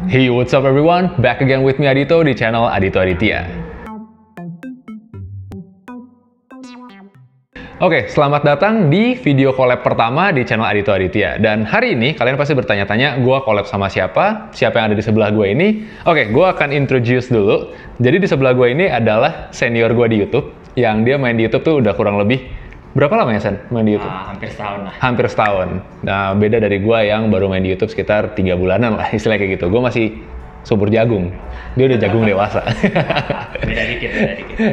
Hey, what's up everyone? Back again with me Adito di channel Adito Aditya. Oke, selamat datang di video collab pertama di channel Adito Aditya. Dan hari ini kalian pasti bertanya-tanya, gue collab sama siapa? Siapa yang ada di sebelah gue ini? Oke, gue akan introduce dulu. Jadi di sebelah gue ini adalah senior gue di YouTube, yang dia main di YouTube tuh udah kurang lebih berapa lama ya, Sen, main di YouTube? Hampir setahun lah. Hampir setahun. Nah, beda dari gue yang baru main di YouTube sekitar 3 bulanan lah, istilahnya kayak gitu. Gue masih subur jagung. Dia udah jagung dewasa. Beda dikit.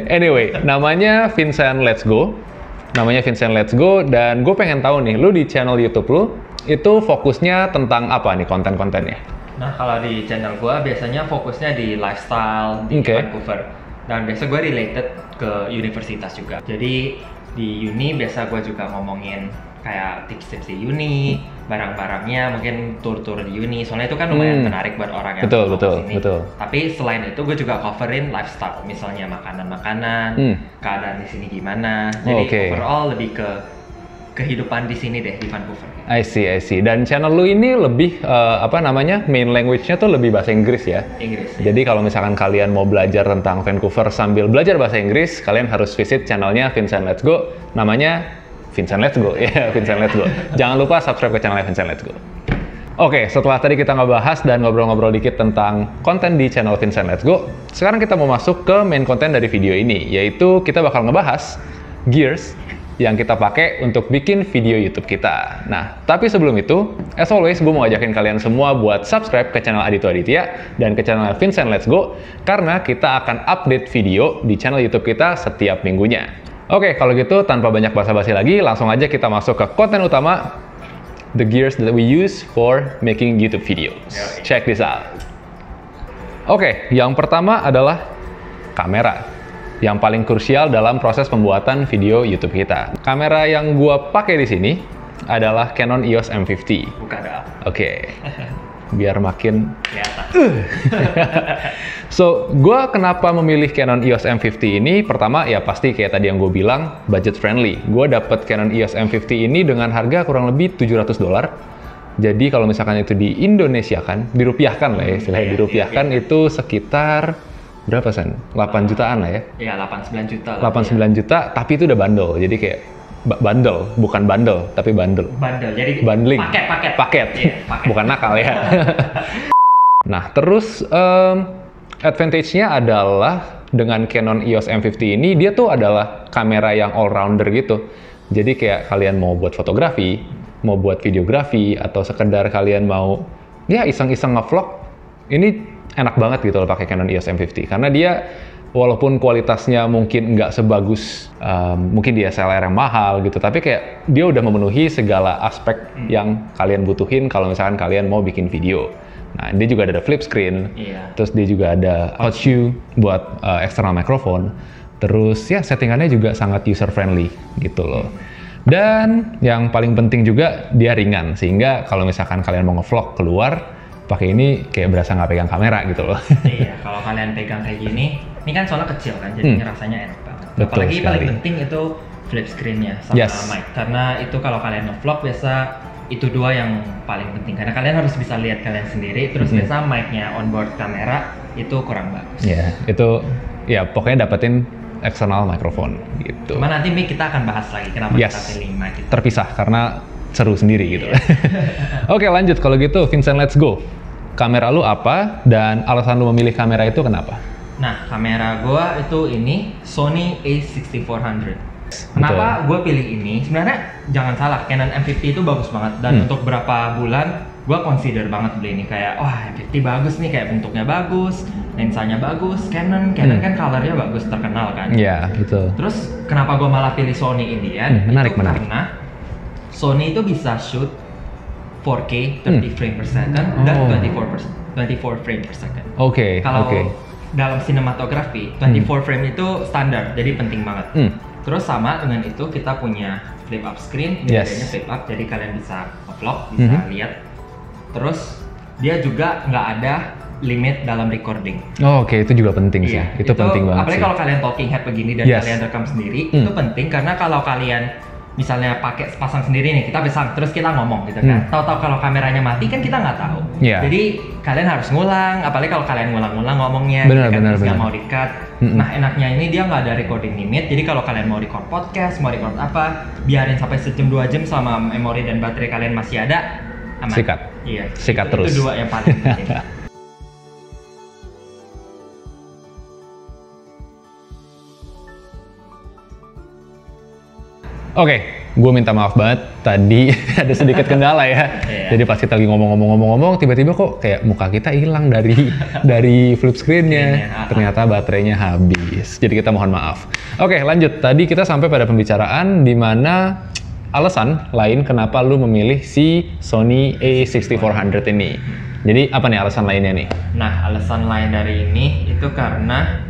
Anyway, namanya Vincent Let's Go. Dan gue pengen tahu nih, lu di channel YouTube lu, itu fokusnya tentang apa nih konten-kontennya? Nah, kalau di channel gue biasanya fokusnya di lifestyle, di Vancouver. Dan biasa gue related ke universitas juga. Jadi di uni biasa gue juga ngomongin kayak tips-tips di uni, barang-barangnya, mungkin tur-tur di uni. Soalnya itu kan lumayan menarik buat orang yang betul. Tapi selain itu gue juga coverin lifestyle, misalnya makanan-makanan, keadaan di sini gimana. Jadi overall lebih ke kehidupan di sini deh, di Vancouver. I see. Dan channel lu ini lebih main language-nya tuh lebih bahasa Inggris ya? Inggris. Jadi kalau misalkan kalian mau belajar tentang Vancouver sambil belajar bahasa Inggris, kalian harus visit channelnya Vincent Let's Go. Namanya Vincent Let's Go, ya, Vincent Let's Go. Jangan lupa subscribe ke channelnya Vincent Let's Go. Oke, setelah tadi kita ngebahas dan ngobrol-ngobrol dikit tentang konten di channel Vincent Let's Go, sekarang kita mau masuk ke main konten dari video ini, yaitu kita bakal ngebahas gears yang kita pakai untuk bikin video YouTube kita. Nah, tapi sebelum itu, as always, gue mau ajakin kalian semua buat subscribe ke channel Adito Aditya dan ke channel Vincent Let's Go, karena kita akan update video di channel YouTube kita setiap minggunya. Oke, kalau gitu tanpa banyak basa-basi lagi, langsung aja kita masuk ke konten utama, the gears that we use for making YouTube videos. Check this out. Oke, yang pertama adalah kamera, yang paling krusial dalam proses pembuatan video YouTube kita. Kamera yang gua pakai di sini adalah Canon EOS M50. Buka dah. Oke. Biar makin kelihatan. So, gua kenapa memilih Canon EOS M50 ini? Pertama, ya pasti kayak tadi yang gue bilang, budget friendly. Gua dapet Canon EOS M50 ini dengan harga kurang lebih $700. Jadi kalau misalkan itu di Indonesia kan, dirupiahkan lah ya, istilahnya dirupiahkan itu sekitar berapa, Sen? 8 jutaan lah ya? Iya, 89 juta lah. 89 juta, tapi itu udah bundle. Jadi kayak bundle, bukan bundle, tapi bundle. Bundle, jadi bundling. Paket. Iya, paket. Bukan nakal ya. Nah, terus advantage-nya adalah dengan Canon EOS M50 ini, dia tuh adalah kamera yang all-rounder gitu. Jadi kayak kalian mau buat fotografi, mau buat videografi, atau sekedar kalian mau ya iseng-iseng nge-vlog, ini enak banget gitu loh pakai Canon EOS M50, karena dia walaupun kualitasnya mungkin nggak sebagus mungkin DSLR yang mahal gitu, tapi kayak dia udah memenuhi segala aspek yang kalian butuhin kalau misalkan kalian mau bikin video. Nah, dia juga ada flip screen, terus dia juga ada hot shoe buat external microphone, terus ya settingannya juga sangat user friendly gitu loh. Dan yang paling penting juga dia ringan, sehingga kalau misalkan kalian mau nge-vlog keluar pakai ini kayak berasa nggak pegang kamera gitu loh. Iya, kalau kalian pegang kayak gini, ini kan soalnya kecil kan, jadi rasanya enak banget. Betul Apalagi sekali. paling penting itu flip screen-nya sama mic. Karena itu kalau kalian nge-vlog biasa itu dua yang paling penting. Karena kalian harus bisa lihat kalian sendiri, terus biasa mic-nya onboard kamera itu kurang bagus. Iya, itu ya pokoknya dapetin external microphone gitu. Cuma nanti mic kita akan bahas lagi kenapa kita pilih mic itu. Terpisah karena seru sendiri gitu. Oke, lanjut kalau gitu Vincent Let's Go. Kamera lu apa dan alasan lu memilih kamera itu kenapa? Nah, kamera gua itu ini Sony A6400. Kenapa gue pilih ini? Sebenarnya jangan salah, Canon M50 itu bagus banget dan untuk berapa bulan gue consider banget beli ini, kayak wah M50 bagus nih, kayak bentuknya bagus, lensanya bagus, Canon kan colornya bagus, terkenal kan. Iya, betul. Terus kenapa gue malah pilih Sony Indian? Menarik. Karena Sony itu bisa shoot 4K 30 frame per second dan 24 frame per second. Kalau dalam sinematografi 24 frame itu standar, jadi penting banget. Terus sama dengan itu kita punya flip up screen, bedanya flip up, jadi kalian bisa vlog, bisa lihat. Terus dia juga nggak ada limit dalam recording. Itu juga penting sih. Itu penting banget. Apalagi kalau kalian talking head begini dan kalian rekam sendiri, itu penting karena kalau kalian misalnya pakai pasang sendiri nih, kita pasang terus kita ngomong gitu kan. Tahu-tahu kalau kameranya mati kan kita nggak tahu. Jadi kalian harus ngulang, apalagi kalau kalian ngulang-ngulang ngomongnya, benar. Nggak mau di-cut. Nah enaknya ini dia nggak ada recording limit, jadi kalau kalian mau record podcast, mau record apa, biarin sampai sejam 2 jam selama memori dan baterai kalian masih ada, aman. Sikat terus. Itu 2 yang paling penting. Oke, gue minta maaf banget tadi ada sedikit kendala ya. Jadi pas kita lagi ngomong-ngomong, tiba-tiba kok kayak muka kita hilang dari flip screen-nya. Ternyata baterainya habis. Jadi kita mohon maaf. Oke, lanjut. Tadi kita sampai pada pembicaraan di mana alasan lain kenapa lu memilih si Sony a6400 ini. Jadi apa nih alasan lainnya nih? Nah, alasan lain dari ini itu karena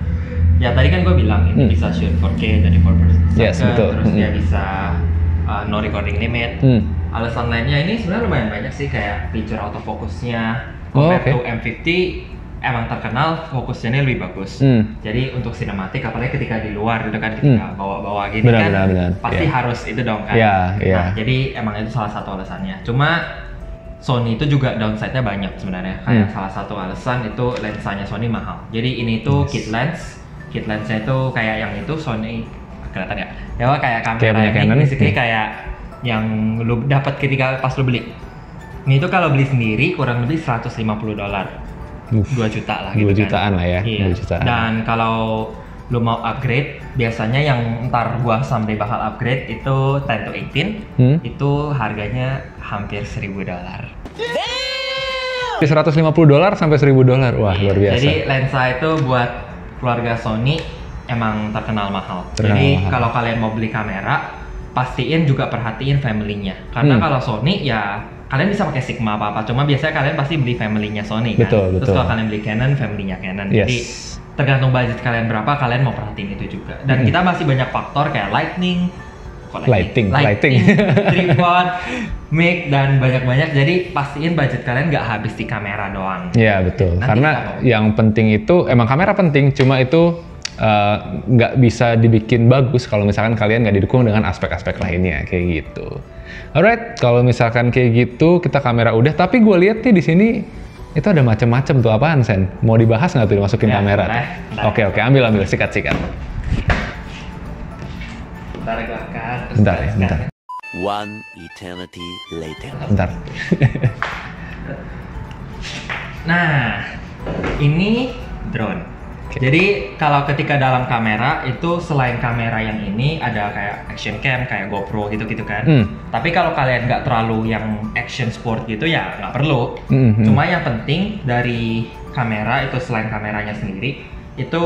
ya tadi kan gue bilang ini bisa shoot 4K dari 4%, betul. Terus dia bisa no recording limit. Alasan lainnya ini sebenarnya lumayan banyak sih, kayak feature autofocusnya compared to M50 emang terkenal fokusnya ini lebih bagus. Jadi untuk sinematik, apalagi ketika di luar gitu kan, ketika bawa-bawa gini kan pasti harus itu dong kan. Nah, jadi emang itu salah satu alasannya. Cuma Sony itu juga downside-nya banyak sebenarnya. Kayak salah satu alasan itu lensanya Sony mahal. Jadi ini tuh kit lensnya itu kayak yang itu Sony kelihatan ya? Ya kayak kamera ini basically kayak yang lu dapat ketika pas lu beli. Ini tuh kalau beli sendiri kurang lebih $150. 2 juta lah gitu 2 jutaan lah ya. 2 jutaan. Dan kalau lu mau upgrade, biasanya yang ntar gua someday bakal upgrade itu 10 to 18 itu harganya hampir $1.000. $150 sampai $1.000. Wah, luar biasa. Jadi lensa itu buat keluarga Sony emang terkenal mahal. Jadi kalau kalian mau beli kamera, pastiin juga perhatiin family-nya. Karena kalau Sony ya kalian bisa pakai Sigma apa-apa, cuma biasanya kalian pasti beli family-nya Sony kan. Terus kalau kalian beli Canon, family-nya Canon. Jadi tergantung budget kalian berapa, kalian mau perhatiin itu juga. Dan kita masih banyak faktor kayak lighting, tripod, mic, dan banyak-banyak. Jadi pastiin budget kalian nggak habis di kamera doang. Iya betul. Karena yang penting itu emang kamera penting, cuma itu nggak bisa dibikin bagus kalau misalkan kalian nggak didukung dengan aspek-aspek lainnya kayak gitu. Alright, kalau misalkan kayak gitu kita kamera udah. Tapi gue lihat nih di sini itu ada macam-macam tuh, apaan Sen? Mau dibahas nggak tuh dimasukin kamera? Oke, ambil sikat. Bentar. One eternity later. Bentar. Nah, ini drone. Jadi kalau ketika dalam kamera itu selain kamera yang ini ada kayak action cam, kayak GoPro gitu kan. Tapi kalau kalian nggak terlalu yang action sport gitu ya nggak perlu. Cuma yang penting dari kamera itu selain kameranya sendiri itu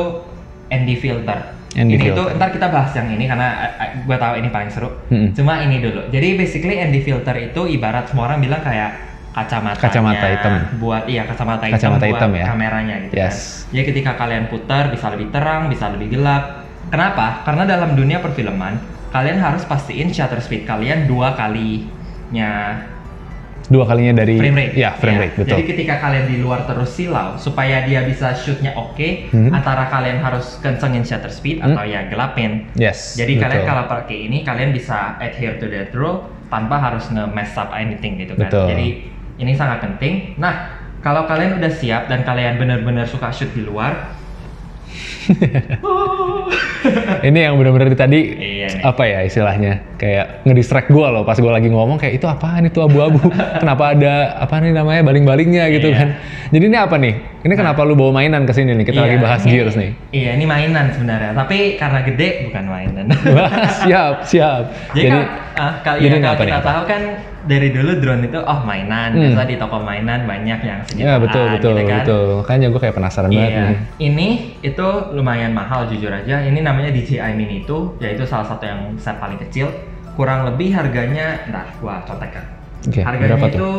ND filter. Ini tuh ntar kita bahas yang ini karena gue tahu ini paling seru. Cuma ini dulu. Jadi basically ND filter itu ibarat semua orang bilang kayak kacamata hitam buat kacamata hitam buat ya? Kameranya gitu kan. Jadi ketika kalian putar bisa lebih terang, bisa lebih gelap. Kenapa? Karena dalam dunia perfilman kalian harus pastiin shutter speed kalian 2 kalinya dari frame rate. Frame rate, betul. Jadi ketika kalian di luar terus silau, supaya dia bisa shootnya oke, antara kalian harus kencengin shutter speed atau ya gelapin. Jadi kalian kalau pakai ini, kalian bisa adhere to that rule tanpa harus nge-mess up anything gitu kan. Jadi ini sangat penting. Nah, kalau kalian udah siap dan kalian benar-benar suka shoot di luar, ini yang benar-benar tadi apa ya istilahnya kayak ngedistract gue loh pas gue lagi ngomong kayak itu apaan itu abu-abu kenapa ada apa nih namanya baling-balingnya gitu kan. Jadi ini apa nih? Ini kenapa lu bawa mainan ke sini nih? Kita lagi bahas Gears nih. Iya, ini mainan sebenarnya, tapi karena gede bukan mainan. Siap. Jadi kalau kita tahu kan dari dulu drone itu mainan, biasa di toko mainan banyak yang sejutaan. Ya betul gitu kan? Betul. Makanya gue kayak penasaran banget nih. Ini itu lumayan mahal jujur aja. Ini namanya DJI Mini itu, yaitu salah satu yang set paling kecil. Kurang lebih harganya, gua contekan. Harganya itu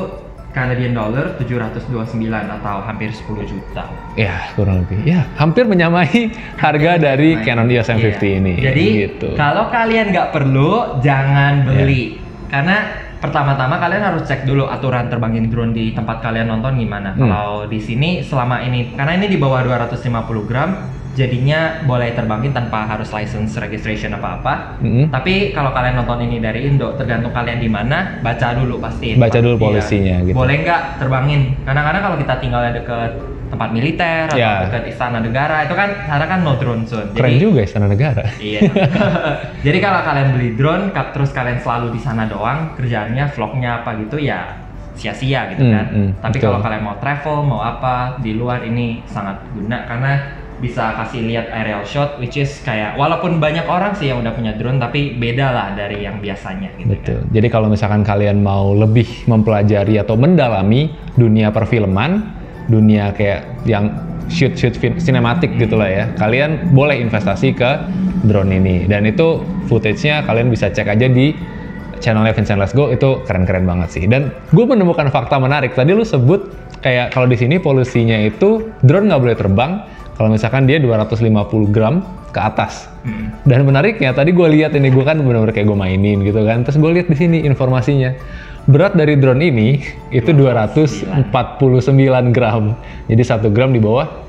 Canadian dollar 729 atau hampir 10 juta. Ya kurang lebih. Ya hampir menyamai harga dari Canon EOS M50 ini. Jadi gitu. Kalau kalian nggak perlu, jangan beli. Karena pertama-tama kalian harus cek dulu aturan terbangin drone di tempat kalian nonton gimana. Kalau di sini selama ini, karena ini di bawah 250 gram, jadinya boleh terbangin tanpa harus license registration apa-apa. Tapi kalau kalian nonton ini dari Indo, tergantung kalian di mana, baca dulu pasti. Baca dulu polisinya gitu. Boleh nggak terbangin? Karena kalau kita tinggalnya deket tempat militer atau dekat istana negara, itu kan sana kan no drone zone. Keren juga istana negara. Iya. Jadi kalau kalian beli drone, terus kalian selalu di sana doang, kerjaannya vlognya apa gitu ya sia-sia gitu kan. Tapi kalau kalian mau travel, mau apa di luar, ini sangat guna karena bisa kasih lihat aerial shot, which is kayak walaupun banyak orang sih yang udah punya drone, tapi beda lah dari yang biasanya gitu. Betul. Kan. Jadi kalau misalkan kalian mau lebih mempelajari atau mendalami dunia perfilman, dunia kayak yang shoot sinematik gitulah ya, kalian boleh investasi ke drone ini. Dan itu footage-nya kalian bisa cek aja di channelnya Vincent Let's Go, itu keren-keren banget sih. Dan gue menemukan fakta menarik. Tadi lu sebut kayak kalau di sini polusinya itu drone nggak boleh terbang kalau misalkan dia 250 gram ke atas. Dan menariknya tadi gue lihat ini, gue kan benar-benar kayak gue mainin gitu kan. Terus gue lihat di sini informasinya. Berat dari drone ini itu 249 gram. Jadi 1 gram di bawah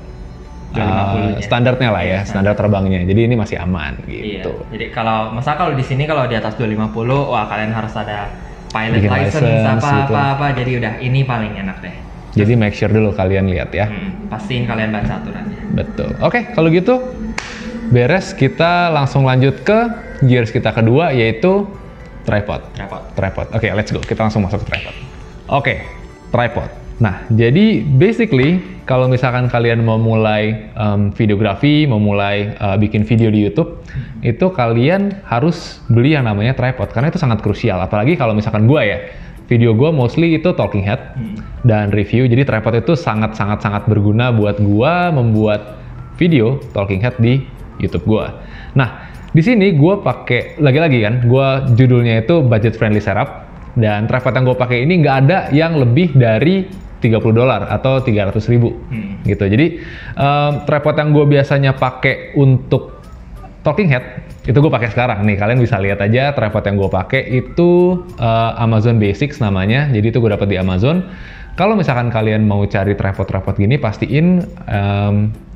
standarnya lah ya, standar terbangnya. Jadi ini masih aman gitu. Iya. Jadi kalau di sini kalau di atas 250, wah kalian harus ada pilot license apa. Jadi udah ini paling enak deh. Jadi make sure dulu kalian lihat ya. Pastiin kalian baca aturannya. Betul. Oke, kalau gitu beres, kita langsung lanjut ke gears kita kedua, yaitu tripod. Oke, let's go. Kita langsung masuk ke tripod. Oke, tripod. Nah, jadi basically kalau misalkan kalian mau mulai videografi, mau mulai bikin video di YouTube, itu kalian harus beli yang namanya tripod karena itu sangat krusial. Apalagi kalau misalkan gua ya, video gue mostly itu talking head dan review, jadi tripod itu sangat berguna buat gue membuat video talking head di YouTube gue. Nah, di sini gue pakai lagi-lagi kan, gue judulnya itu budget friendly setup, dan tripod yang gue pakai ini nggak ada yang lebih dari $30 atau 300.000 gitu. Jadi tripod yang gue biasanya pakai untuk talking head itu gue pakai sekarang nih, kalian bisa lihat aja tripod yang gue pakai itu Amazon Basics namanya, jadi itu gue dapat di Amazon. Kalau misalkan kalian mau cari tripod gini, pastiin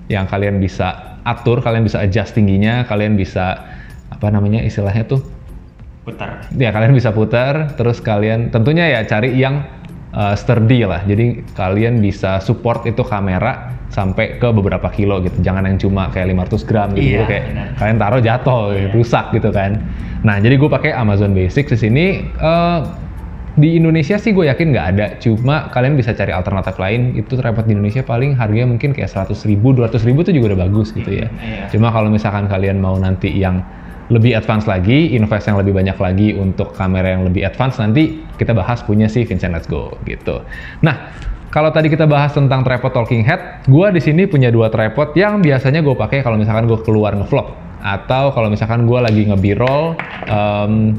yang kalian bisa atur, kalian bisa adjust tingginya, kalian bisa apa namanya istilahnya tuh putar. Ya kalian bisa putar, terus kalian tentunya ya cari yang sturdy lah, jadi kalian bisa support itu kamera sampai ke beberapa kilo gitu, jangan yang cuma kayak 500 gram gitu, kayak kalian taruh jatuh, rusak gitu kan. Nah, jadi gue pakai Amazon Basics di sini. Di Indonesia sih gue yakin nggak ada, cuma kalian bisa cari alternatif lain. Itu tripod di Indonesia paling harganya mungkin kayak 100.000, 200.000 itu juga udah bagus gitu ya. Cuma kalau misalkan kalian mau nanti yang lebih advance lagi, invest yang lebih banyak lagi untuk kamera yang lebih advance, nanti kita bahas punya si Vincent Let's Go gitu. Nah, kalau tadi kita bahas tentang tripod talking head, gue di sini punya 2 tripod yang biasanya gue pakai kalau misalkan gue keluar ngevlog atau kalau misalkan gue lagi nge-b-roll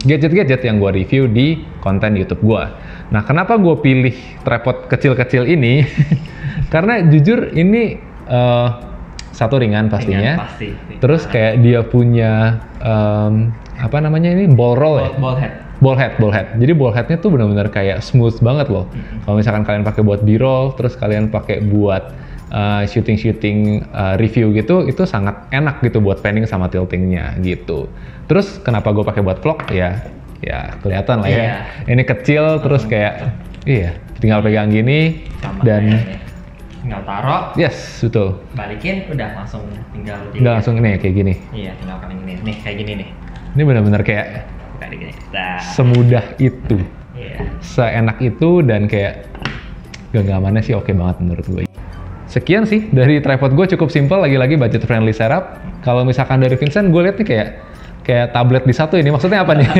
gadget-gadget yang gue review di konten YouTube gue. Nah, kenapa gue pilih tripod kecil-kecil ini? Karena jujur ini satu ringan pastinya. Pasti. Terus kayak dia punya apa namanya ini ball roll ya? Ball head. Jadi ball headnya tuh benar-benar kayak smooth banget loh. Kalau misalkan kalian pakai buat b-roll, terus kalian pakai buat shooting review gitu, itu sangat enak gitu buat panning sama tiltingnya gitu. Terus kenapa gue pakai buat vlog ya kelihatan lah ya. Ini kecil terus kayak tinggal pegang gini dan tinggal taruh. Yes, betul. Balikin udah langsung tinggal langsung ini kayak gini. Iya, tinggal paling ini. Nih kayak gini nih. Ini benar-benar kayak semudah itu. Seenak itu dan kayak genggamannya sih oke banget menurut gue. Sekian sih dari tripod gue, cukup simple, lagi-lagi budget friendly setup. Kalau misalkan dari Vincent, gue lihat nih kayak tablet di satu ini, maksudnya apa nih?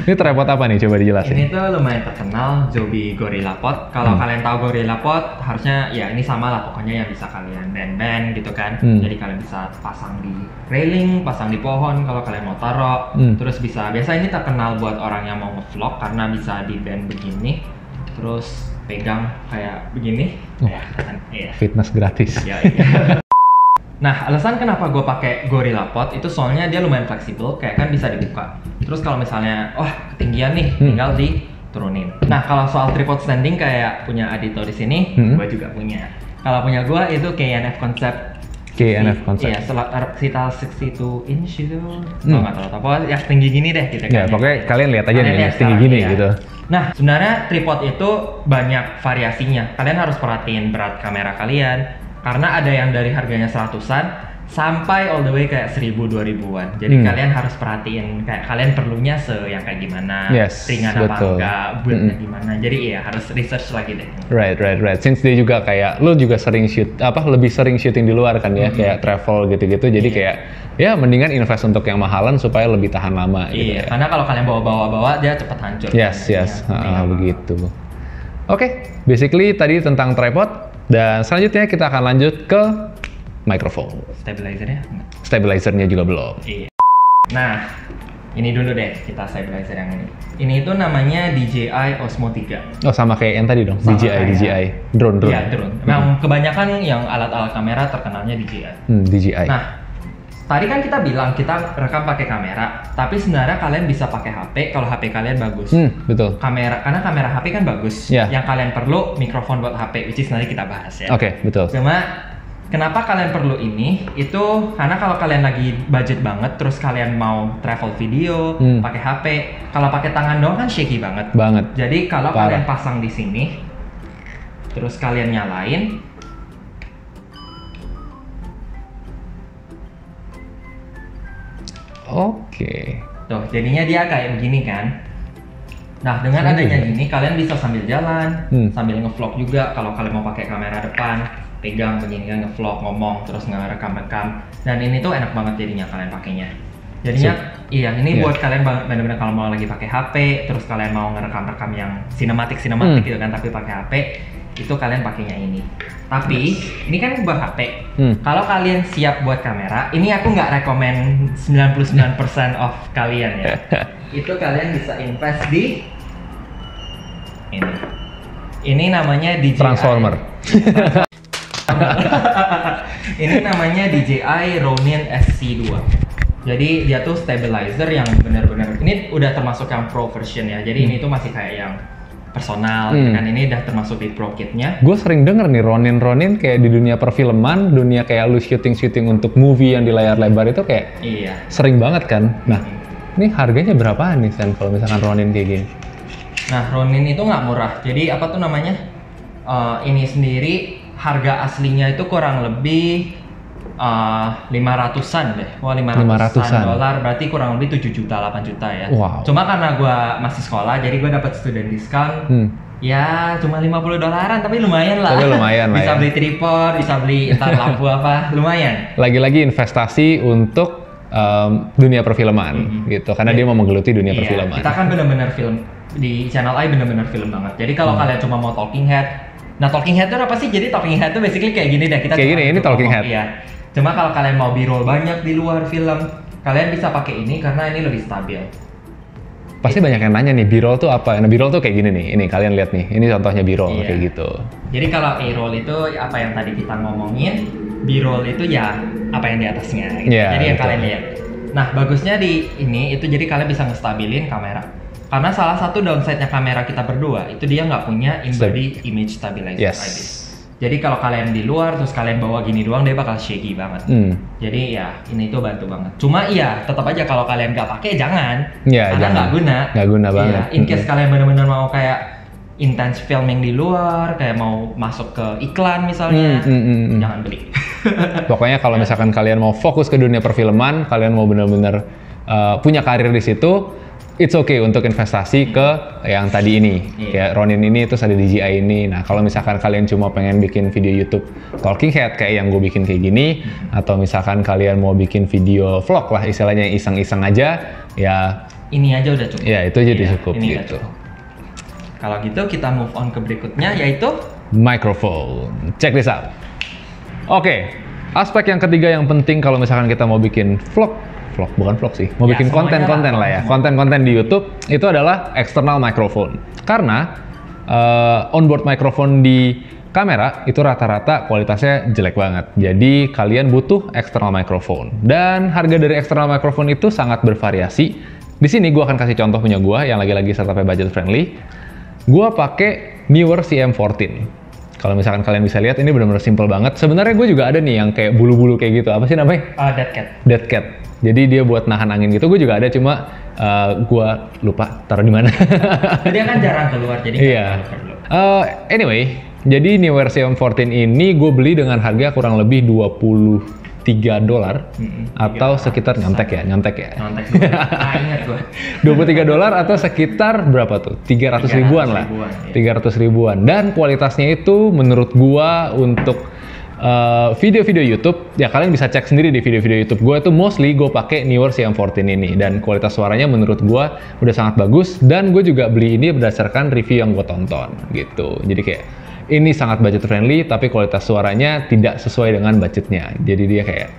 Ini tripod apa nih? Coba dijelasin. Ini tuh lumayan terkenal, Joby GorillaPod. Kalau kalian tahu GorillaPod, harusnya ya ini sama lah pokoknya yang bisa kalian band gitu kan. Jadi kalian bisa pasang di railing, pasang di pohon kalau kalian mau taruh. Terus biasa ini terkenal buat orang yang mau nge-vlog karena bisa di band begini. Terus pegang kayak begini. Fitness gratis. Nah, alasan kenapa gue pakai GorillaPod itu soalnya dia lumayan fleksibel, kayak kan bisa dibuka. Terus kalau misalnya, ketinggian nih, tinggal diturunin. Nah, kalau soal tripod standing kayak punya Adito di sini, gue juga punya. Kalau punya gue itu KNF Concept KNF konsep. Iya, sekitar 62 inch itu. Nggak tahu apa yang tinggi gini deh gitu kan. Ya, pokoknya kalian lihat aja nih, tinggi gini gitu. Nah, sebenarnya tripod itu banyak variasinya. Kalian harus perhatiin berat kamera kalian karena ada yang dari harganya 100-an sampai all the way kayak 1000-2000-an. Jadi kalian harus perhatiin kayak kalian perlunya yang kayak gimana, ringan apa enggak, buatnya gimana. Jadi ya harus research lagi deh. Right. Since dia juga kayak lu juga sering lebih sering syuting di luar kan ya, kayak travel gitu-gitu. Jadi kayak ya mendingan invest untuk yang mahalan supaya lebih tahan lama gitu. Iya, karena kalau kalian bawa dia cepet hancur. Yes. Begitu. Oke, basically tadi tentang tripod dan selanjutnya kita akan lanjut ke mikrofon. Stabilizernya juga belum. Iya. Nah, ini dulu deh kita stabilizer yang ini. Ini itu namanya DJI Osmo 3. Oh, sama kayak yang tadi dong, DJI. Drone. Iya, drone. Memang kebanyakan yang alat-alat kamera terkenalnya DJI. DJI. Nah, tadi kan kita bilang kita rekam pakai kamera, tapi sebenarnya kalian bisa pakai HP kalau HP kalian bagus. Betul. Karena kamera HP kan bagus. Yeah. Yang kalian perlu mikrofon buat HP, which is nanti kita bahas ya. Oke, betul. Cuma kenapa kalian perlu ini? Itu karena kalau kalian lagi budget banget, terus kalian mau travel video, pakai HP, kalau pakai tangan doang kan shaky banget. Jadi kalau kalian pasang di sini, terus kalian nyalain, Oke. Tuh, jadinya dia kayak begini kan. Nah, dengan adanya gini, kalian bisa sambil jalan, sambil ngevlog juga. Kalau kalian mau pakai kamera depan, pegang begini kan, ngevlog, ngomong, terus ngerekam-rekam. Dan ini tuh enak banget jadinya kalian pakainya. Jadinya, ini buat kalian benar-benar kalau mau lagi pakai HP, terus kalian mau ngerekam-rekam yang sinematik gitu kan, tapi pakai HP, itu kalian pakainya ini. Tapi ini kan buat HP. Kalau kalian siap buat kamera, ini aku nggak rekomen 99% of kalian ya. Itu kalian bisa invest di ini. Ini namanya DJI Transformer. Ini namanya DJI Ronin SC2. Jadi dia tuh stabilizer yang benar-benar ini udah termasuk yang pro version ya. Jadi ini tuh masih kayak yang personal gitu kan, ini udah termasuk di pro kitnya. Gue sering denger nih Ronin kayak di dunia perfilman, dunia kayak lu syuting untuk movie yang di layar lebar itu kayak sering banget kan. Nah, ini harganya berapaan nih Sen kalau misalkan Ronin kayak gini? Nah, Ronin itu nggak murah. Jadi apa tuh namanya? Ini sendiri harga aslinya itu kurang lebih 500-an deh. Wah, 500-an dolar berarti kurang lebih 7 juta, 8 juta ya. Wow. Cuma karena gua masih sekolah jadi gua dapat student discount. Ya, cuma $50, tapi lumayan lah. Bisa beli tripod, bisa beli entar lampu apa, lumayan. Lagi-lagi investasi untuk dunia perfilman gitu. Karena dia mau menggeluti dunia perfilman. Kita kan benar-benar film di channel I benar-benar film banget. Jadi kalau kalian cuma mau talking head. Nah, talking head itu apa sih? Jadi talking head itu basically kayak gini deh. Kita kayak gini, ini talking head. Iya. Cuma kalau kalian mau b-roll banyak di luar film, kalian bisa pakai ini karena ini lebih stabil. Pasti banyak yang nanya nih, b-roll tuh apa? Nah, b-roll tuh kayak gini nih. Ini kalian lihat nih. Ini contohnya b-roll kayak gitu. Jadi kalau A-roll itu apa yang tadi kita ngomongin, b-roll itu ya apa yang di atasnya gitu. Jadi yang kalian lihat. Nah, bagusnya di ini itu jadi kalian bisa ngestabilin kamera. Karena salah satu downside-nya kamera kita berdua itu dia nggak punya in-body image stabilizer. Jadi kalau kalian di luar terus kalian bawa gini doang dia bakal shaky banget. Jadi ya ini tuh bantu banget. Cuma iya tetap aja kalau kalian nggak pakai jangan. Karena nggak guna. Nggak guna banget. In case kalian benar-benar mau kayak intense filming di luar, kayak mau masuk ke iklan misalnya, jangan beli. Pokoknya kalau misalkan kalian mau fokus ke dunia perfilman, kalian mau benar-benar punya karir di situ, it's okay untuk investasi ke yang tadi ini. Kayak Ronin ini, terus ada DJI ini. Nah, kalau misalkan kalian cuma pengen bikin video YouTube talking head kayak yang gue bikin kayak gini, atau misalkan kalian mau bikin video vlog lah, istilahnya iseng-iseng aja, ya ini aja udah cukup. Ya, itu jadi cukup gitu. Kalau gitu kita move on ke berikutnya, yaitu microphone. Check this out. Oke, aspek yang ketiga yang penting kalau misalkan kita mau bikin bukan vlog sih, mau bikin konten-konten lah ya, konten-konten di YouTube, itu adalah external microphone. Karena onboard microphone di kamera itu rata-rata kualitasnya jelek banget. Jadi kalian butuh external microphone. Dan harga dari external microphone itu sangat bervariasi. Di sini gue akan kasih contoh punya gue yang lagi-lagi startupnya budget friendly. Gue pakai Neewer CM14. Kalau misalkan kalian bisa lihat, ini benar-benar simple banget. Sebenarnya gue juga ada nih yang kayak bulu-bulu kayak gitu. Apa sih namanya? Dead cat. Dead cat. Jadi dia buat nahan angin gitu. Gue juga ada, cuma gue lupa taruh di mana. Dia kan jarang keluar, jadi iya. Anyway, jadi Neewer CM14 ini gue beli dengan harga kurang lebih $23 atau sekitar nyontek ya. Nyontek. Ingat gue. $23 atau sekitar berapa tuh? 300 ribuan lah. 300 ribuan. Dan kualitasnya itu menurut gua untuk video-video YouTube, ya kalian bisa cek sendiri di video-video YouTube gua itu mostly gue pakai Neewer CM14 ini, dan kualitas suaranya menurut gua udah sangat bagus, dan gue juga beli ini berdasarkan review yang gue tonton gitu. Jadi kayak ini sangat budget friendly, tapi kualitas suaranya tidak sesuai dengan budgetnya. Jadi dia kayak,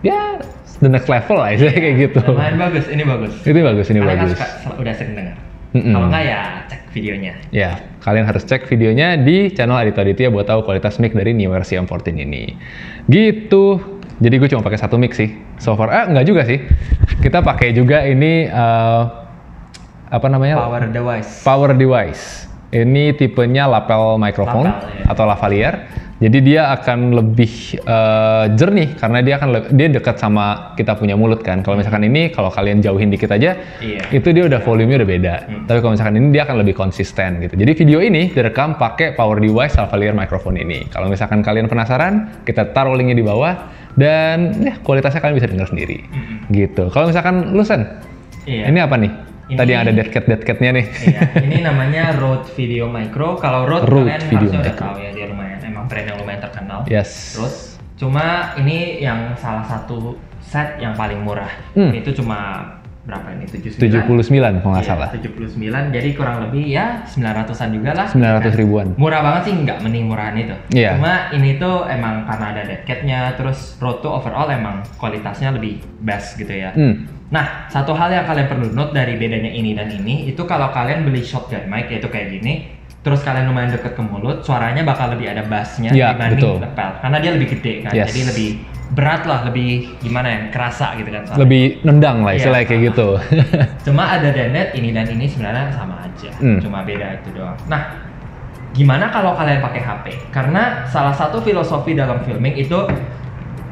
ya the next level lah, kayak gitu. Lumayan bagus, ini bagus. Ini bagus, ini bagus. Kan udah sering dengar. Kalau nggak ya cek videonya. Ya, kalian harus cek videonya di channel Aditya Aditya buat tahu kualitas mic dari Neewer CM14 ini. Gitu. Jadi gue cuma pakai satu mic sih. So far, enggak juga sih. Kita pakai juga ini apa namanya? Power device. Ini tipenya lapel microphone atau lavalier. Jadi dia akan lebih jernih karena dia dekat sama kita punya mulut kan. Kalau misalkan ini, kalau kalian jauhin dikit aja, itu dia udah volumenya udah beda. Tapi kalau misalkan ini dia akan lebih konsisten gitu. Jadi video ini direkam pakai power device lavalier microphone ini. Kalau misalkan kalian penasaran, kita taruh linknya di bawah, dan ya kualitasnya kalian bisa dengar sendiri. Gitu. Kalau misalkan lu Sen, ini apa nih? Tadi yang ada dead cat-nya nih. Iya, ini namanya Rode Video Micro. Kalau Rode kalian harusnya udah tahu ya, dia lumayan, emang brand yang lumayan terkenal. Yes. Terus, cuma ini yang salah satu set yang paling murah. Itu cuma berapa ini? 79 kalau nggak salah. 79, jadi kurang lebih ya 900-an juga lah. 900 ribuan. Murah banget sih, nggak mending murahan itu. Yeah. Cuma ini tuh emang karena ada dead cat-nya, terus Rode tuh overall emang kualitasnya lebih best gitu ya. Nah, satu hal yang kalian perlu note dari bedanya ini dan ini, itu kalau kalian beli shotgun mic, yaitu kayak gini, terus kalian lumayan deket ke mulut, suaranya bakal lebih ada bassnya dibanding lapel. Karena dia lebih gede kan, jadi lebih berat lah, lebih gimana ya, kerasa gitu kan. Suaranya. Lebih nendang lah istilahnya kayak gitu. Cuma ada dan ini dan ini sebenarnya sama aja, cuma beda itu doang. Nah, gimana kalau kalian pakai HP? Karena salah satu filosofi dalam filming itu,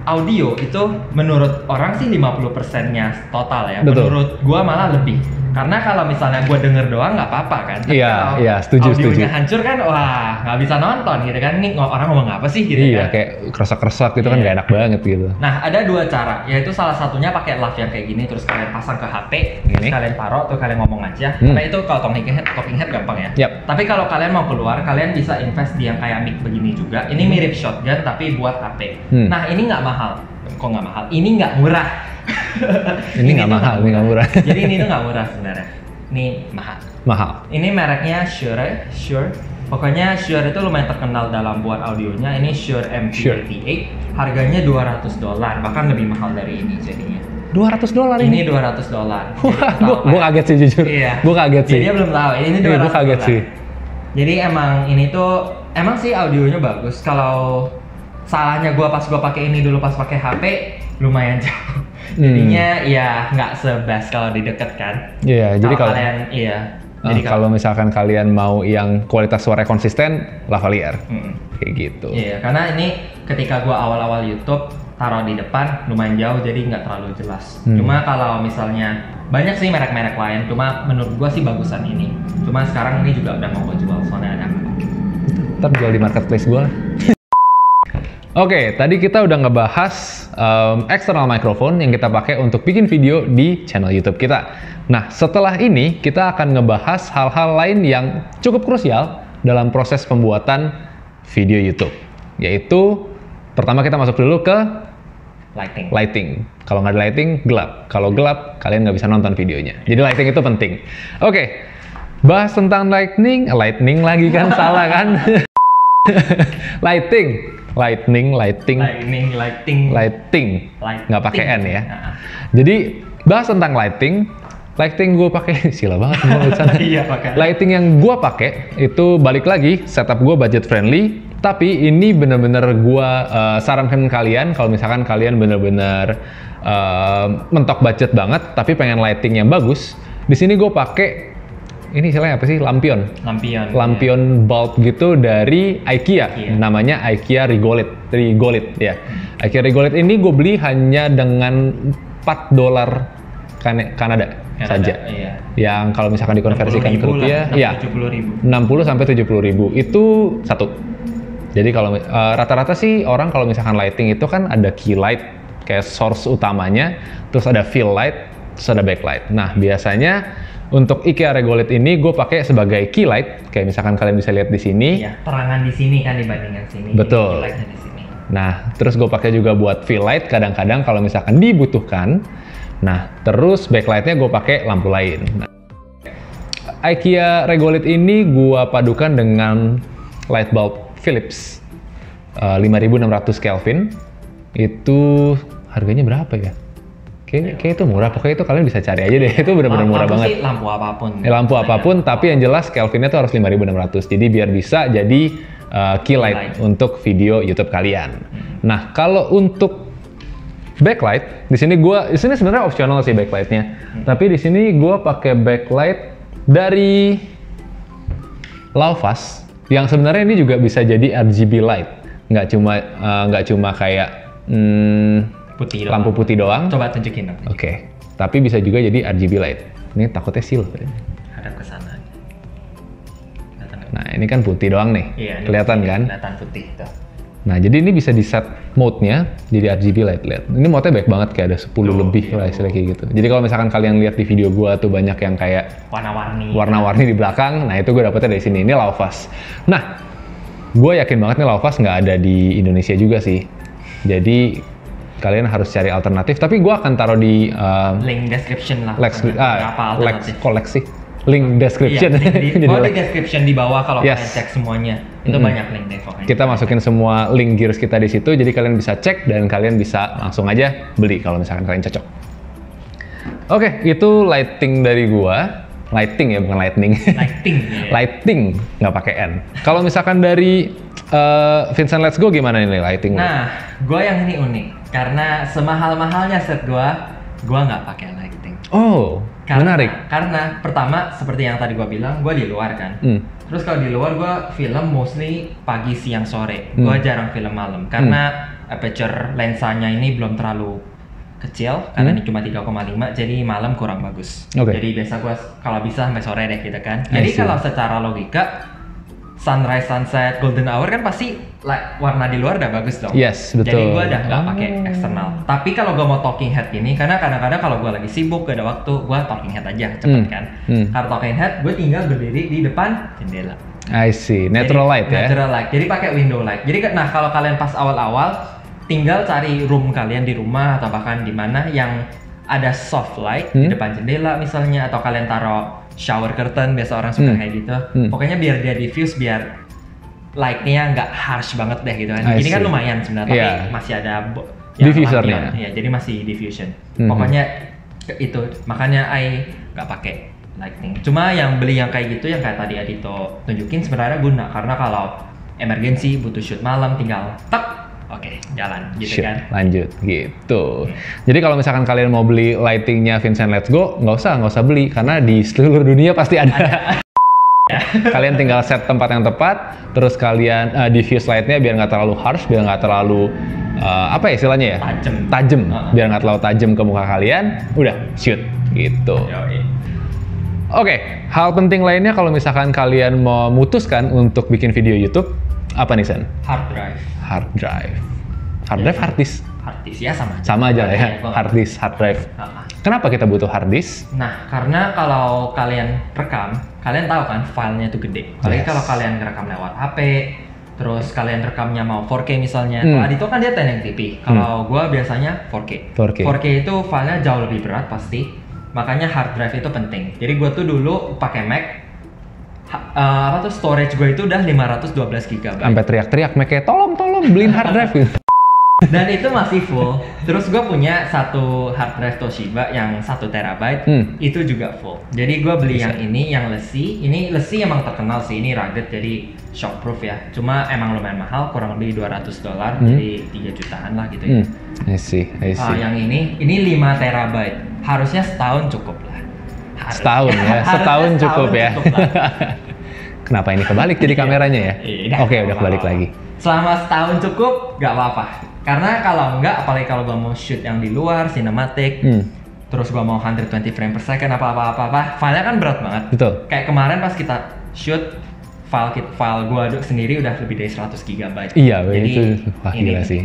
audio itu menurut orang sih 50%-nya total ya. Betul. Menurut gua malah lebih. Karena kalau misalnya gua denger doang nggak apa-apa kan. Iya, setuju. Audionya hancur kan, wah nggak bisa nonton gitu kan. Ini orang ngomong apa sih gitu iya, kan. kayak keresak-keresak gitu kan nggak enak banget gitu. Nah, ada dua cara, yaitu salah satunya pakai lav yang kayak gini, terus kalian pasang ke HP, terus kalian taruh, tuh kalian ngomong aja. Karena itu kalau talking head gampang ya. Tapi kalau kalian mau keluar, kalian bisa invest di yang kayak mic begini juga. Ini mirip shotgun tapi buat HP. Nah, ini nggak mahal. Kok nggak mahal? Ini nggak murah. ini nggak mahal, ini nggak murah. Jadi ini tuh nggak murah sebenarnya. Ini mahal. Ini mereknya Shure. Pokoknya Shure itu lumayan terkenal dalam buat audionya. Ini Shure MP88. Harganya $200, bahkan lebih mahal dari ini jadinya. $200 ini? Ini $200. Wah, gue kaget sih jujur. Iya. Gue kaget sih. Jadi dia belum tahu. Ini $200. Gue kaget sih. Jadi emang ini tuh emang sih audionya bagus. Kalau salahnya gua pakai ini dulu pas pakai HP lumayan jauh. Jadinya ya nggak sebas kalau di deket kan. Iya, jadi kalau kalian jadi kalau misalkan kalian mau yang kualitas suara konsisten, lavalier. Kayak gitu. Iya, karena ini ketika gua awal-awal YouTube taruh di depan lumayan jauh, jadi nggak terlalu jelas. Cuma kalau misalnya banyak sih merek-merek lain, cuma menurut gua sih bagusan ini. Cuma sekarang ini juga udah mau gua jual, soalnya ada apa? Ntar jual di marketplace gua. Oke, tadi kita udah ngebahas external microphone yang kita pakai untuk bikin video di channel YouTube kita. Nah, setelah ini kita akan ngebahas hal-hal lain yang cukup krusial dalam proses pembuatan video YouTube. Yaitu, pertama kita masuk dulu ke lighting. Kalau nggak ada lighting, gelap. Kalau gelap, kalian nggak bisa nonton videonya. Jadi lighting itu penting. Oke, bahas tentang lightning lagi kan, salah kan? Lighting. Nggak pakai N ya. Jadi bahas tentang lighting gue pakai sila banget. Iya, pakai. Lighting yang gue pakai itu balik lagi setup gue budget friendly. Tapi ini bener-bener gue sarankan kalian kalau misalkan kalian bener-bener mentok budget banget tapi pengen lighting yang bagus. Di sini gue pakai ini istilahnya apa sih? Lampion. Lampion bulb gitu dari IKEA. Namanya IKEA Regolith ya. IKEA Regolith ini gue beli hanya dengan $4 Kanada saja. Iya. Yang kalau misalkan dikonversikan ke rupiah, ya 60 sampai 70.000 itu satu. Jadi kalau rata-rata sih orang kalau misalkan lighting itu kan ada key light kayak source utamanya, terus ada fill light, terus ada backlight. Nah biasanya untuk IKEA Regolith ini gue pakai sebagai key light, kayak misalkan kalian bisa lihat di sini. Iya, terangan di sini kan dibandingkan sini. Betul. Key lightnya di sini. Nah terus gue pakai juga buat fill light kadang-kadang kalau misalkan dibutuhkan. Nah terus backlightnya gue pakai lampu lain. Nah, IKEA Regolith ini gue padukan dengan light bulb Philips 5600 Kelvin. Itu harganya berapa ya? Kayak itu murah, pokoknya itu kalian bisa cari aja deh, itu benar-benar murah banget. Lampu apapun. Lampu apapun, tapi yang jelas Kelvinnya tuh harus 5600, jadi biar bisa jadi key light untuk video YouTube kalian. Nah, kalau untuk backlight, di sini sebenarnya optional sih backlightnya, tapi di sini gue pakai backlight dari Laufas, yang sebenarnya ini juga bisa jadi RGB light, nggak cuma kayak putih lampu putih doang. Coba tunjukin dong. Oke. Tapi bisa juga jadi RGB light. Ini takutnya silver. Hadap ke sana. Nah, ini kan putih doang nih. Iya, kelihatan kan? Kelihatan putih tuh. Nah, jadi ini bisa di set mode-nya jadi RGB light. Lihat. Ini mode-nya baik banget, kayak ada 10 lebih lah istilah kayak gitu. Jadi kalau misalkan kalian lihat di video gua tuh banyak yang kayak warna-warni di belakang, nah itu gua dapetnya dari sini. Ini Laufas. Nah, gua yakin banget nih Laufas nggak ada di Indonesia juga sih. Jadi kalian harus cari alternatif, tapi gue akan taruh di link description lah. Koleksi link description. Iya, di description di bawah kalau kalian cek semuanya itu banyak link deh pokoknya. Kita masukin semua link Gears kita di situ, jadi kalian bisa cek dan kalian bisa langsung aja beli kalau misalkan kalian cocok. Oke, itu lighting dari gua. Lighting ya, bukan lightning. Lighting nggak pakai N. Kalau misalkan dari Vincent Let's Go gimana nih lighting? Nah, gue yang ini unik karena semahal-mahalnya set gue nggak pakai lighting. Oh, menarik. Karena pertama seperti yang tadi gue bilang, gue di luar kan. Terus kalau di luar gue film mostly pagi, siang, sore. Gue jarang film malam karena aperture lensanya ini belum terlalu kecil karena ini cuma 3,5, jadi malam kurang bagus. Jadi biasa gue kalau bisa sampai sore deh gitu kan. Jadi kalau secara logika sunrise, sunset, golden hour kan pasti warna di luar udah bagus dong. Yes, betul. Jadi gue udah nggak pakai eksternal. Tapi kalau gue mau talking head ini, karena kadang-kadang kalau gue lagi sibuk gak ada waktu, gue talking head aja cepet kan. Kalau talking head, gue tinggal berdiri di depan jendela. I see, natural light ya. Natural light. Jadi pakai window light. Jadi nah kalau kalian pas awal-awal, tinggal cari room kalian di rumah atau bahkan di mana yang ada soft light di depan jendela misalnya, atau kalian taruh shower curtain, biasa orang suka kayak gitu. Pokoknya biar dia diffuse, biar light-nya nggak harsh banget deh gitu kan. Ini kan lumayan sebenarnya, tapi masih ada diffusernya. Ya, jadi masih diffusion. Pokoknya itu, makanya I nggak pakai lighting. Cuma yang beli yang kayak gitu, yang kayak tadi Adito tunjukin sebenarnya guna, karena kalau emergency butuh shoot malam tinggal tak. Oke, jalan gitu kan. Lanjut gitu. Jadi kalau misalkan kalian mau beli lightingnya Vincent Let's Go, nggak usah beli karena di seluruh dunia pasti ada. Kalian tinggal set tempat yang tepat, terus kalian diffuse lightnya biar nggak terlalu harsh, biar nggak terlalu apa ya istilahnya ya? Tajam. Biar nggak terlalu tajam ke muka kalian, udah shoot gitu. Oke, hal penting lainnya kalau misalkan kalian memutuskan untuk bikin video YouTube, apa nih Sen? Hard drive. Hard drive hard disk? Hard disk ya sama aja lah ya, hard disk, hard drive. Kenapa kita butuh hard disk? Nah, karena kalau kalian rekam, kalian tahu kan filenya itu gede. Apalagi kalau kalian ngerekam lewat HP, terus kalian rekamnya mau 4K misalnya. Kalau Adito kan dia 1080p, kalau gua biasanya 4K. 4K itu filenya jauh lebih berat pasti, makanya hard drive itu penting. Jadi gua tuh dulu pakai Mac, storage gue itu udah 512 GB. Sampai teriak-teriak, kayak tolong beliin hard drive gitu. Dan itu masih full. Terus gue punya satu hard drive Toshiba yang 1 TB, itu juga full. Jadi gue beli yang ini, yang lesi. Ini lesi emang terkenal sih, ini rugged jadi shockproof ya. Cuma emang lumayan mahal, kurang lebih $200, jadi 3 jutaan lah gitu ya. I see. Yang ini 5 TB. Harusnya setahun cukup lah. Setahun ya, setahun cukup ya. Kenapa ini kebalik jadi kameranya ya? Oke, udah kebalik lagi. Selama setahun cukup, nggak apa-apa. Karena kalau enggak, apalagi kalau gua mau shoot yang di luar, cinematic, terus gua mau 120 frame per second, apa-apa, filenya kan berat banget. Betul. Kayak kemarin pas kita shoot, file gua sendiri udah lebih dari 100 GB. Iya, jadi itu wah gila sih.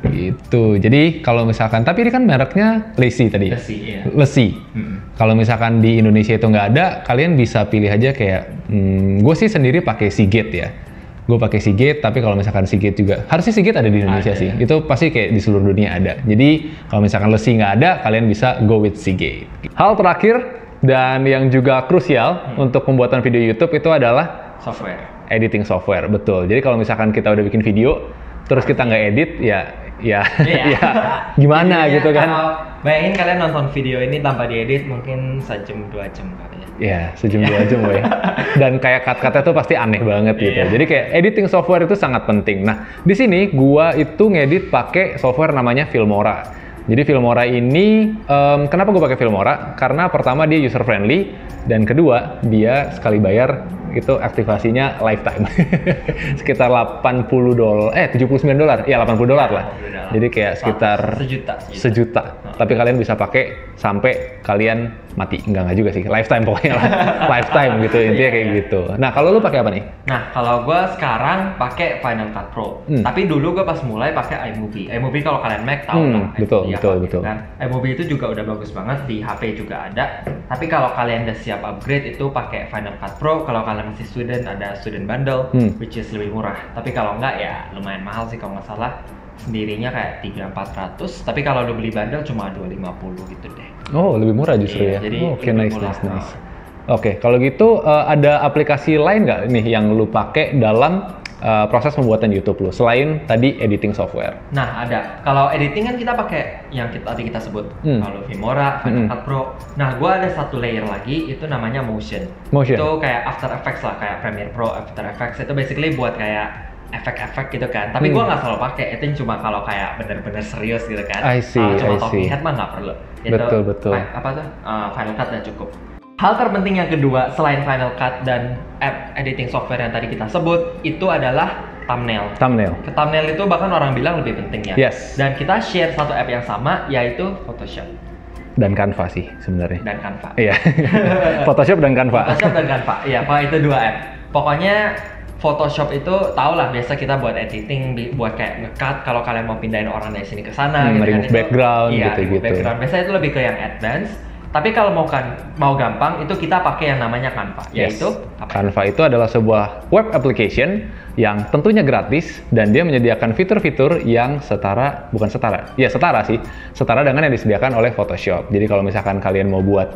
Gitu. Jadi kalau misalkan, tapi ini kan mereknya Lesi tadi. Lesi, iya. Lesi. Kalau misalkan di Indonesia itu nggak ada, kalian bisa pilih aja kayak, gue sih sendiri pakai Seagate ya. Gue pakai Seagate, tapi kalau misalkan Seagate juga, harusnya Seagate ada di Indonesia sih. Itu pasti kayak di seluruh dunia ada. Jadi kalau misalkan Lesi nggak ada, kalian bisa go with Seagate. Hal terakhir dan yang juga krusial untuk pembuatan video YouTube itu adalah software. Editing software, betul. Jadi kalau misalkan kita udah bikin video, terus kita nggak edit, ya gimana gitu kan? Bayangin kalian nonton video ini tanpa diedit mungkin sejam 2 jam kali ya. Ya, sejam 2 jam woy. Dan kayak cut-cutnya tuh pasti aneh banget gitu. Jadi kayak editing software itu sangat penting. Nah, di sini gua itu ngedit pakai software namanya Filmora. Jadi Filmora ini, kenapa gue pakai Filmora? Karena pertama dia user friendly, dan kedua dia sekali bayar itu aktivasinya lifetime. Sekitar $79, ya $80 lah. Jadi kayak sekitar sejuta. Tapi kalian bisa pakai sampai kalian mati. Enggak juga sih, lifetime pokoknya lah. Lifetime gitu, intinya kayak gitu. Nah, kalau lu pakai apa nih? Nah, kalau gue sekarang pakai Final Cut Pro. Tapi dulu gue pas mulai pakai iMovie. iMovie kalau kalian Mac tahu lah. Betul. Kan? iMovie itu juga udah bagus banget, di HP juga ada. Tapi kalau kalian udah siap upgrade itu pakai Final Cut Pro. Kalau kalian masih student, ada student bundle, which is lebih murah. Tapi kalau enggak ya lumayan mahal sih kalau nggak salah. Sendirinya kayak 300-400, tapi kalau lo beli bundle cuma 250 gitu deh. Oh, lebih murah justru ya. Jadi oke, nice. Oke, kalau gitu ada aplikasi lain nggak nih yang lu pakai dalam proses pembuatan YouTube lu selain tadi editing software? Nah, ada. Kalau editing kan kita pakai yang tadi kita sebut. Kalau Filmora, Final Cut Pro. Nah, gua ada satu layer lagi, itu namanya Motion. Itu kayak After Effects lah, kayak Premiere Pro, After Effects. Itu basically buat kayak efek-efek gitu kan, tapi gue nggak selalu pakai, itu cuma kalau kayak bener-bener serius gitu kan. Cuma talking head mah nggak perlu. Itu betul. Final Cut dan cukup. Hal terpenting yang kedua selain Final Cut dan app editing software yang tadi kita sebut itu adalah thumbnail. Thumbnail itu bahkan orang bilang lebih penting ya. Yes. Dan kita share satu app yang sama, yaitu Photoshop. Dan Canva sih sebenarnya. Dan Canva. Iya. Photoshop dan Canva. Iya, itu 2 app. Pokoknya Photoshop itu tau lah, biasa kita buat editing, buat kayak nge-cut kalau kalian mau pindahin orang dari sini ke sana gitu remove kan, background gitu. Background. Biasanya itu lebih ke yang advance. Tapi kalau mau gampang itu kita pakai yang namanya Canva, yaitu Canva itu adalah sebuah web application yang tentunya gratis dan dia menyediakan fitur-fitur yang setara dengan yang disediakan oleh Photoshop. Jadi kalau misalkan kalian mau buat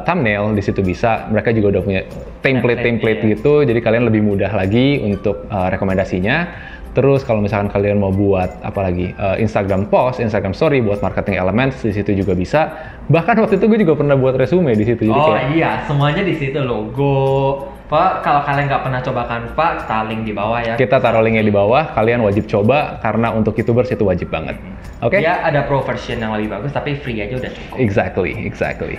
thumbnail di situ bisa, mereka juga udah punya template gitu, jadi kalian lebih mudah lagi untuk rekomendasinya. Terus kalau misalkan kalian mau buat Instagram post, Instagram story buat marketing elements di situ juga bisa. Bahkan waktu itu gue juga pernah buat resume di situ. Jadi semuanya di situ, logo. Pak, kalau kalian nggak pernah coba Canva, kita link di bawah ya. Kita taruh linknya di bawah, kalian wajib coba karena untuk YouTubers itu wajib banget. Oke? Ya ada pro version yang lebih bagus, tapi free aja udah cukup. Exactly.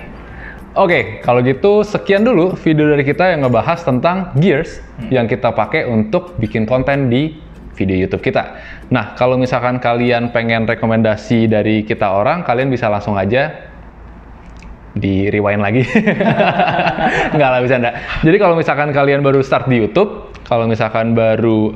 Oke, kalau gitu sekian dulu video dari kita yang ngebahas tentang gears yang kita pakai untuk bikin konten di video YouTube kita. Nah, kalau misalkan kalian pengen rekomendasi dari kita orang, kalian bisa langsung aja di rewind lagi. Nggak lah, bisa enggak. Jadi kalau misalkan kalian baru start di YouTube, kalau misalkan baru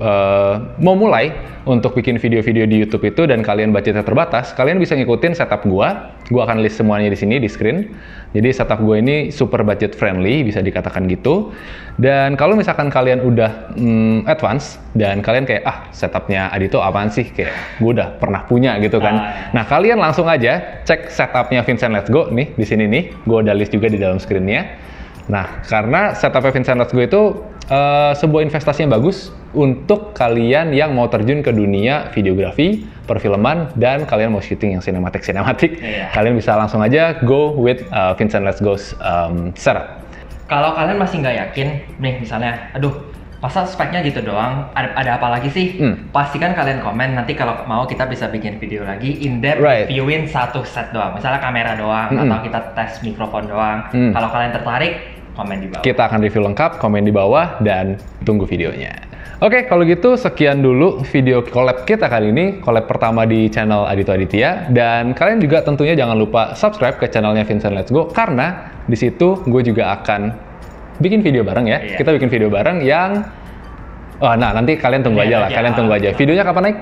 mau mulai untuk bikin video-video di YouTube itu dan kalian budgetnya terbatas, kalian bisa ngikutin setup gua akan list semuanya di sini di screen. Jadi setup gua ini super budget friendly, bisa dikatakan gitu. Dan kalau misalkan kalian udah advance dan kalian kayak setupnya Adito apaan sih, kayak gua udah pernah punya gitu kan. Nah, kalian langsung aja cek setupnya Vincent Let's Go nih di sini nih. Gua udah list juga di dalam screennya. Nah, karena setupnya Vincent Let's Go itu sebuah investasi yang bagus untuk kalian yang mau terjun ke dunia videografi, perfilman, dan kalian mau syuting yang sinematik. Kalian bisa langsung aja go with Vincent Let's Go's setup. Kalau kalian masih nggak yakin, nih misalnya, Masa speknya gitu doang? Ada apa lagi sih? Pastikan kalian komen, nanti kalau mau kita bisa bikin video lagi in-depth reviewin satu set doang. Misalnya kamera doang, atau kita tes mikrofon doang. Kalau kalian tertarik, komen di bawah. Kita akan review lengkap, komen di bawah, dan tunggu videonya. Oke, kalau gitu sekian dulu video collab kita kali ini. Collab pertama di channel Adito Aditya. Dan kalian juga tentunya jangan lupa subscribe ke channelnya Vincent Let's Go, karena di situ gue juga akan bikin video bareng ya. Kita bikin video bareng yang nah nanti kalian tunggu aja lah. Kalian tunggu aja. Videonya kapan naik?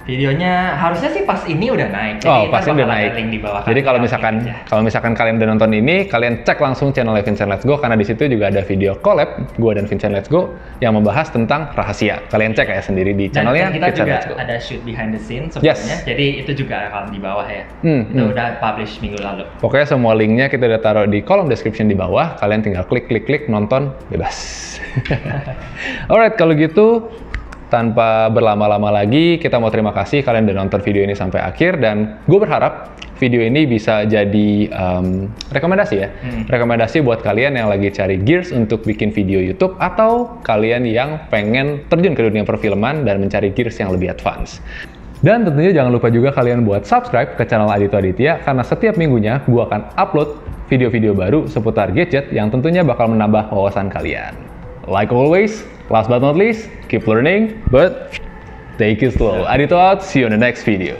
Videonya harusnya sih pas ini udah naik. Jadi pasti udah naik. Link di bawah. Jadi kalau misalkan kalian udah nonton ini, kalian cek langsung channel Vincent Let's Go, karena di situ juga ada video collab gue dan Vincent Let's Go yang membahas tentang rahasia. Kalian cek ya sendiri di channelnya Vincent Let's Go. Kita juga ada shoot behind the scene sebenarnya. Jadi itu juga akan di bawah ya. Itu udah publish minggu lalu. Pokoknya semua linknya kita udah taruh di kolom description di bawah. Kalian tinggal klik nonton bebas. Alright, kalau gitu tanpa berlama-lama lagi, kita mau terima kasih kalian udah nonton video ini sampai akhir, dan gue berharap video ini bisa jadi rekomendasi ya. Rekomendasi buat kalian yang lagi cari gears untuk bikin video YouTube, atau kalian yang pengen terjun ke dunia perfilman dan mencari gears yang lebih advance. Dan tentunya jangan lupa juga kalian buat subscribe ke channel Adito Aditya, karena setiap minggunya gue akan upload video-video baru seputar gadget yang tentunya bakal menambah wawasan kalian. Like always, last but not least, keep learning, but take it slow. Adito out, see you on the next video.